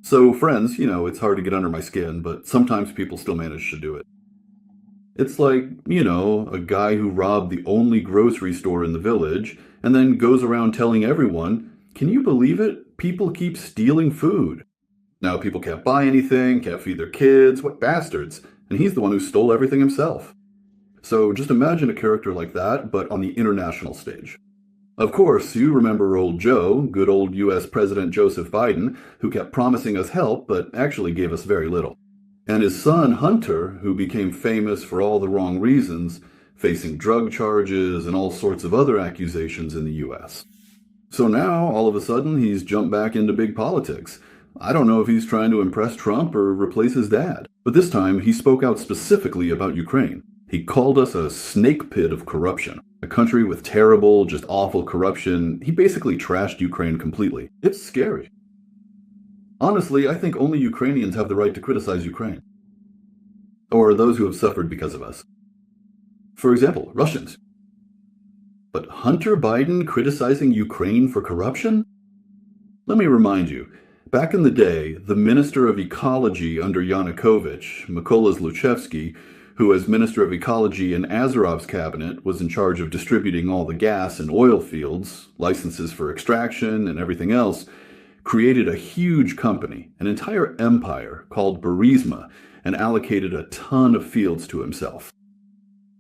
So, friends, it's hard to get under my skin, but sometimes people still manage to do it. It's like, a guy who robbed the only grocery store in the village and then goes around telling everyone, can you believe it? People keep stealing food. Now people can't buy anything, can't feed their kids, what bastards. And he's the one who stole everything himself. So just imagine a character like that, but on the international stage. Of course, you remember old Joe, good old US President Joseph Biden, who kept promising us help, but actually gave us very little. And his son, Hunter, who became famous for all the wrong reasons, facing drug charges and all sorts of other accusations in the US. So now, all of a sudden, he's jumped back into big politics. I don't know if he's trying to impress Trump or replace his dad. But this time, he spoke out specifically about Ukraine. He called us a snake pit of corruption. A country with terrible, just awful corruption. He basically trashed Ukraine completely. It's scary. Honestly, I think only Ukrainians have the right to criticize Ukraine. Or those who have suffered because of us. For example, Russians. But Hunter Biden criticizing Ukraine for corruption? Let me remind you, back in the day, the Minister of Ecology under Yanukovych, Mykola Zlochevsky, who as Minister of Ecology in Azarov's cabinet was in charge of distributing all the gas and oil fields, licenses for extraction, and everything else, created a huge company, an entire empire called Burisma, and allocated a ton of fields to himself.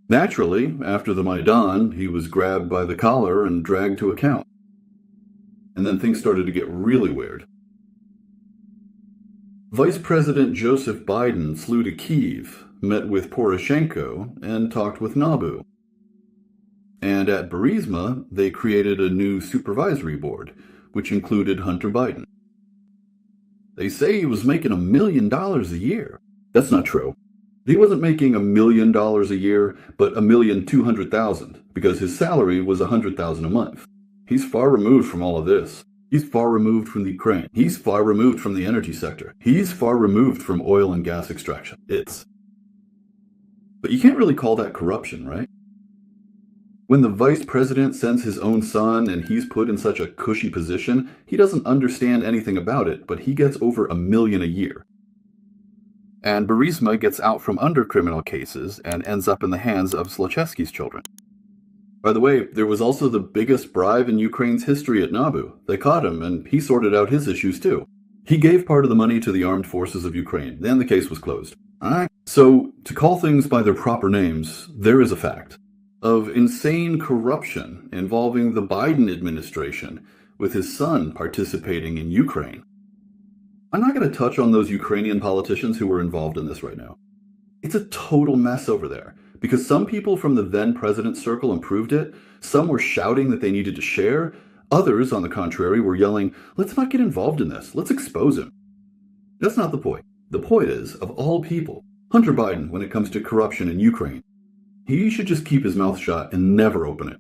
Naturally, after the Maidan, he was grabbed by the collar and dragged to account. And then things started to get really weird. Vice President Joseph Biden flew to Kyiv, met with Poroshenko, and talked with Nabu. And at Burisma, they created a new supervisory board, which included Hunter Biden. They say he was making $1 million a year. That's not true. He wasn't making $1 million a year, but $1,200,000, because his salary was $100,000 a month. He's far removed from all of this. He's far removed from the Ukraine. He's far removed from the energy sector. He's far removed from oil and gas extraction. But you can't really call that corruption, right? When the vice president sends his own son and he's put in such a cushy position, he doesn't understand anything about it, but he gets over $1 million a year. And Burisma gets out from under criminal cases and ends up in the hands of Zlochevsky's children. By the way, there was also the biggest bribe in Ukraine's history at Nabu. They caught him, and he sorted out his issues too. He gave part of the money to the armed forces of Ukraine, then the case was closed. Alright? So, to call things by their proper names, there is a fact of insane corruption involving the Biden administration, with his son participating in Ukraine. I'm not going to touch on those Ukrainian politicians who were involved in this right now. It's a total mess over there, because some people from the then president's circle improved it, some were shouting that they needed to share, others, on the contrary, were yelling, let's not get involved in this, let's expose him. That's not the point. The point is, of all people, Hunter Biden, when it comes to corruption in Ukraine, he should just keep his mouth shut and never open it.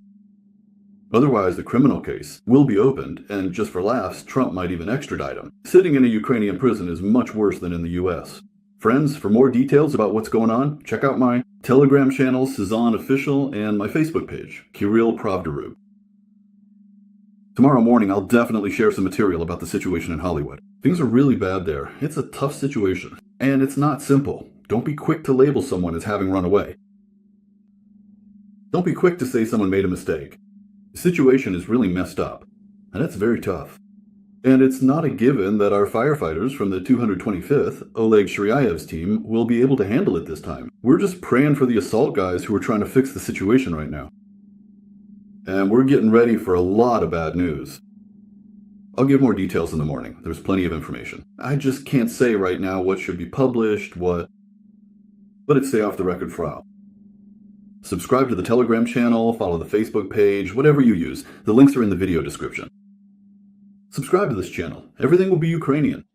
Otherwise, the criminal case will be opened, and just for laughs, Trump might even extradite him. Sitting in a Ukrainian prison is much worse than in the US. Friends, for more details about what's going on, check out my Telegram channel, Sazon Official, and my Facebook page, Kyrylo Sazonov. Tomorrow morning, I'll definitely share some material about the situation in Hollywood. Things are really bad there. It's a tough situation. And it's not simple. Don't be quick to label someone as having run away. Don't be quick to say someone made a mistake. The situation is really messed up, and it's very tough. And it's not a given that our firefighters from the 225th, Oleg Shryayev's team, will be able to handle it this time. We're just praying for the assault guys who are trying to fix the situation right now. And we're getting ready for a lot of bad news. I'll give more details in the morning. There's plenty of information. I just can't say right now what should be published, what... Let it stay off the record for now. Subscribe to the Telegram channel, follow the Facebook page, whatever you use. The links are in the video description. Subscribe to this channel. Everything will be Ukrainian.